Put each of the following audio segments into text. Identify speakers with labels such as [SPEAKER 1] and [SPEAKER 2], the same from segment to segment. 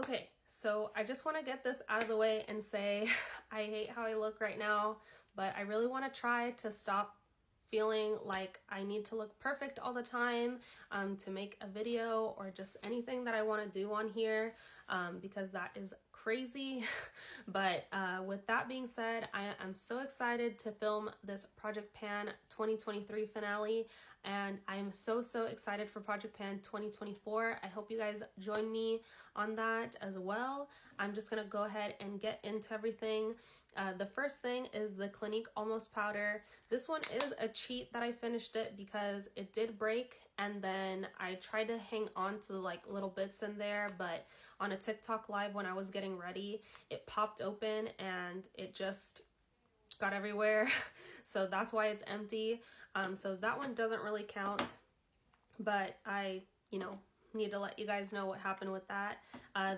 [SPEAKER 1] Okay, so I just want to get this out of the way and say I hate how I look right now, but I really want to try to stop feeling like I need to look perfect all the time to make a video or just anything that I want to do on here because that is crazy. But with that being said, I am so excited to film this Project Pan 2023 finale, and I'm so excited for Project Pan 2024. I hope you guys join me on that as well. I'm just gonna go ahead and get into everything. The first thing is the Clinique Almost Powder. This one is a cheat that I finished it because it did break, and then I tried to hang on to like little bits in there, but on a TikTok live when I was getting ready, it popped open and it just got everywhere. So that's why it's empty. So that one doesn't really count, but I, need to let you guys know what happened with that.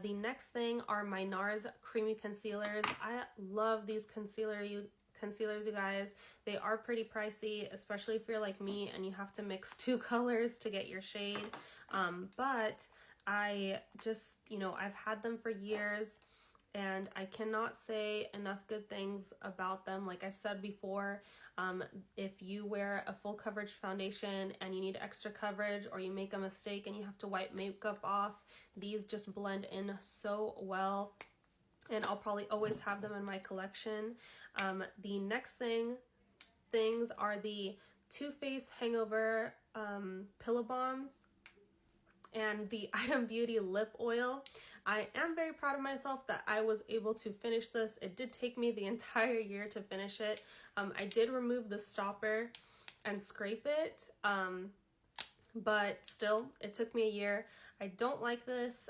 [SPEAKER 1] The next thing are my NARS Creamy Concealers. I love these concealers, you guys. They are pretty pricey, especially if you're like me and you have to mix two colors to get your shade. But I just, I've had them for years, and I cannot say enough good things about them. Like I've said before, if you wear a full coverage foundation and you need extra coverage, or you make a mistake and you have to wipe makeup off, these just blend in so well. And I'll probably always have them in my collection. The next things are the Too Faced Hangover Pillow Bombs and the Item Beauty Lip Oil. I am very proud of myself that I was able to finish this. It did take me the entire year to finish it. I did remove the stopper and scrape it, but still, it took me a year. I don't like this.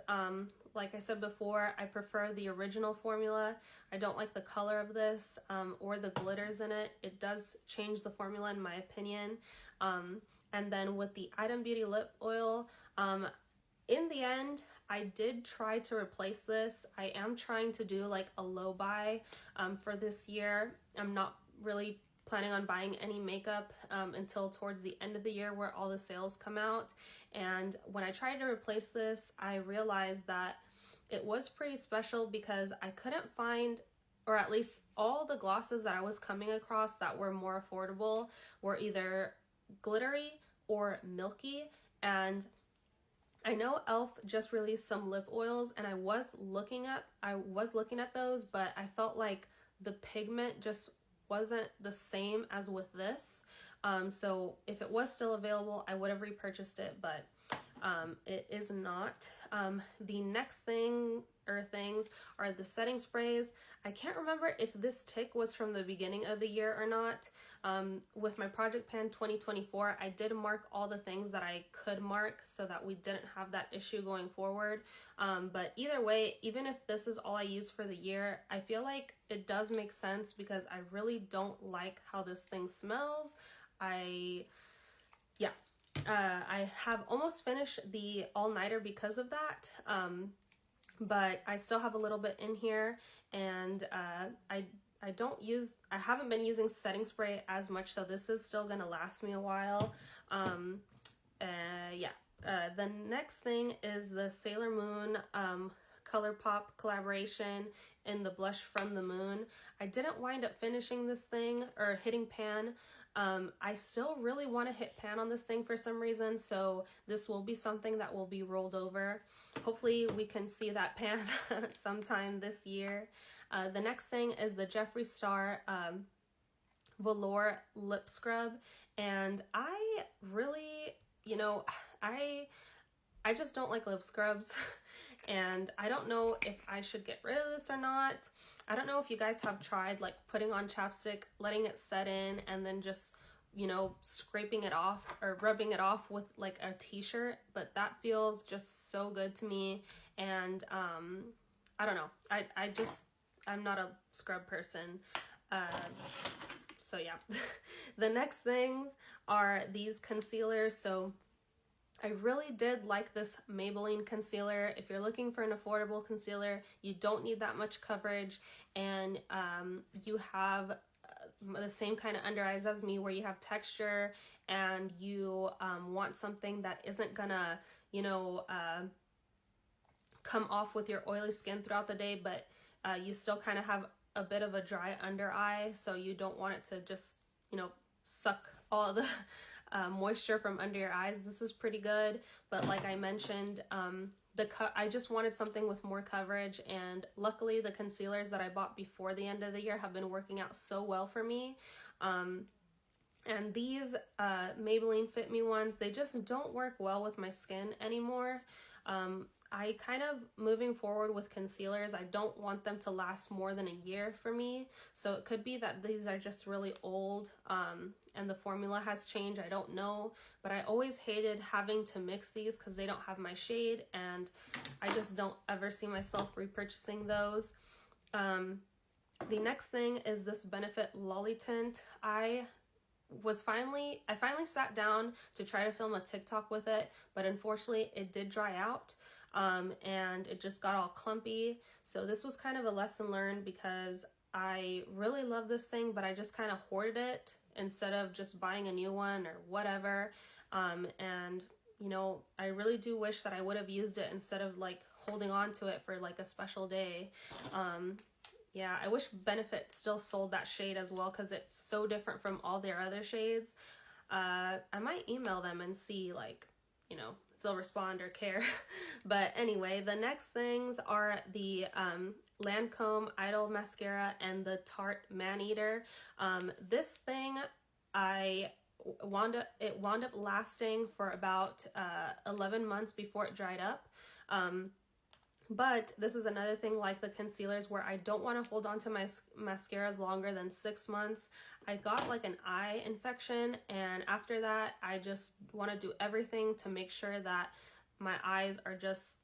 [SPEAKER 1] Like I said before, I prefer the original formula. I don't like the color of this or the glitters in it. It does change the formula in my opinion. And then with the Item Beauty Lip Oil, in the end, I did try to replace this. I am trying to do like a low buy for this year. I'm not really planning on buying any makeup until towards the end of the year where all the sales come out. And when I tried to replace this, I realized that it was pretty special because I couldn't find, or at least all the glosses that I was coming across that were more affordable were either glittery or milky. And I know e.l.f. just released some lip oils, and I was looking at those, but I felt like the pigment just wasn't the same as with this. So if it was still available, I would have repurchased it, but it is not. The next things are the setting sprays. I can't remember if this tick was from the beginning of the year or not. With my Project Pan 2024, I did mark all the things that I could mark so that we didn't have that issue going forward. But either way, even if this is all I use for the year, I feel like it does make sense because I really don't like how this thing smells. I have almost finished the all-nighter because of that, but I still have a little bit in here, and I haven't been using setting spray as much, so this is still gonna last me a while. The next thing is the Sailor Moon ColourPop collaboration in the Blush from the Moon. I didn't wind up finishing this thing or hitting pan. I still really want to hit pan on this thing for some reason, so this will be something that will be rolled over. Hopefully we can see that pan sometime this year. The next thing is the Jeffree Star Velour Lip Scrub, and I really, I just don't like lip scrubs, and I don't know if I should get rid of this or not. I don't know if you guys have tried like putting on chapstick, letting it set in, and then just, scraping it off or rubbing it off with like a t-shirt, but that feels just so good to me. And I don't know. I'm not a scrub person. So yeah. The next things are these concealers. So I really did like this Maybelline concealer. If you're looking for an affordable concealer, you don't need that much coverage, and you have the same kind of under eyes as me where you have texture, and you want something that isn't gonna, cover come off with your oily skin throughout the day, but you still kind of have a bit of a dry under eye, so you don't want it to just, you know, suck all the moisture from under your eyes. This is pretty good, but like I mentioned, I just wanted something with more coverage, and luckily the concealers that I bought before the end of the year have been working out so well for me. And these Maybelline Fit Me ones, they just don't work well with my skin anymore. I kind of, moving forward with concealers, I don't want them to last more than a year for me. So it could be that these are just really old and the formula has changed. I don't know. But I always hated having to mix these because they don't have my shade, and I just don't ever see myself repurchasing those. The next thing is this Benefit Lolly Tint. I finally sat down to try to film a TikTok with it, but unfortunately it did dry out. And it just got all clumpy. So this was kind of a lesson learned, because I really love this thing, but I just kind of hoarded it instead of just buying a new one or whatever. And you know, I really do wish that I would have used it instead of like holding on to it for like a special day. Yeah, I wish Benefit still sold that shade as well, because it's so different from all their other shades. I might email them and see, like, you know, if they'll respond or care. But anyway, the next things are the Lancome Idol Mascara and the Tarte Maneater. This thing, it wound up lasting for about 11 months before it dried up. But this is another thing like the concealers where I don't want to hold on to my mascaras longer than 6 months. I got like an eye infection, and after that I just want to do everything to make sure that my eyes are just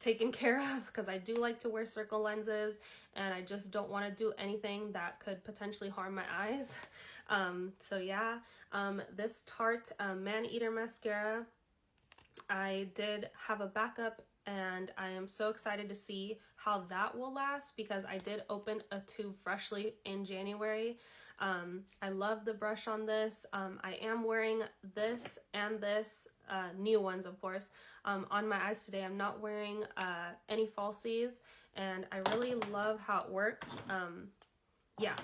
[SPEAKER 1] taken care of, because I do like to wear circle lenses and I just don't want to do anything that could potentially harm my eyes. So yeah, this Tarte Maneater mascara, I did have a backup, and I am so excited to see how that will last, because I did open a tube freshly in January. I love the brush on this. I am wearing this and this, new ones of course, on my eyes today. I'm not wearing any falsies, and I really love how it works. Yeah,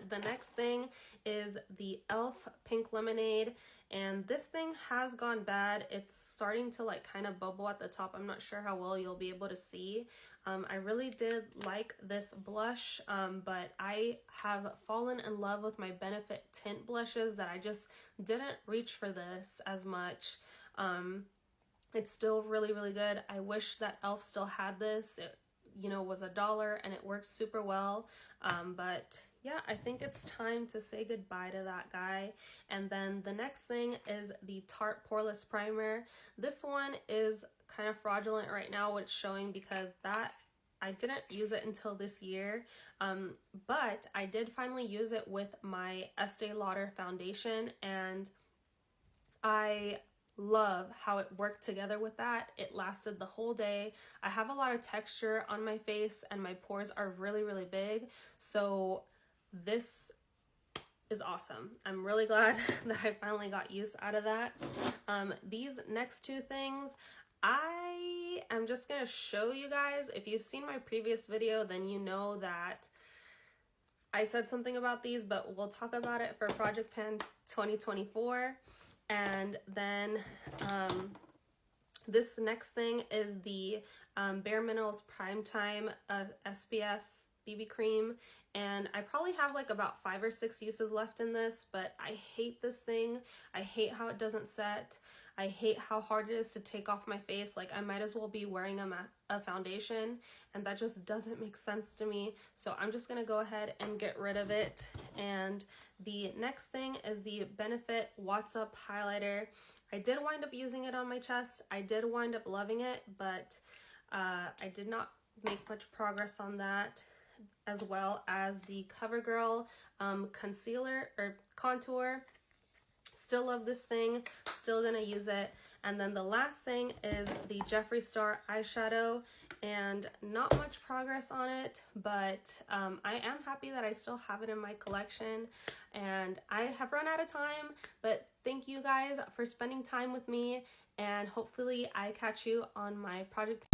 [SPEAKER 1] the next thing is the e.l.f. Pink Lemonade, and this thing has gone bad. It's starting to like kind of bubble at the top. I'm not sure how well you'll be able to see. I really did like this blush, but I have fallen in love with my Benefit tint blushes that I just didn't reach for this as much. It's still really, really good. I wish that e.l.f. still had this. It, you know, was $1 and it works super well. But yeah, I think it's time to say goodbye to that guy. And then the next thing is the Tarte Poreless Primer. This one is kind of fraudulent right now, what it's showing, because I didn't use it until this year. But I did finally use it with my Estee Lauder foundation, and I love how it worked together with that. It lasted the whole day. I have a lot of texture on my face and my pores are really, really big. So this is awesome. I'm really glad that I finally got use out of that. These next two things, I am just gonna show you guys. If you've seen my previous video, then you know that I said something about these, but we'll talk about it for Project Pan 2024. And then this next thing is the Bare Minerals Primetime SPF BB cream, and I probably have like about 5 or 6 uses left in this, but I hate this thing. I hate how it doesn't set. I hate how hard it is to take off my face. Like, I might as well be wearing a foundation, and that just doesn't make sense to me. So I'm just gonna go ahead and get rid of it. And the next thing is the Benefit What's Up highlighter. I did wind up using it on my chest. I did wind up loving it, but I did not make much progress on that, as well as the CoverGirl concealer or contour. Still love this thing, still gonna use it. And then the last thing is the Jeffree Star eyeshadow, and not much progress on it, but I am happy that I still have it in my collection. And I have run out of time, but thank you guys for spending time with me, and hopefully I catch you on my project.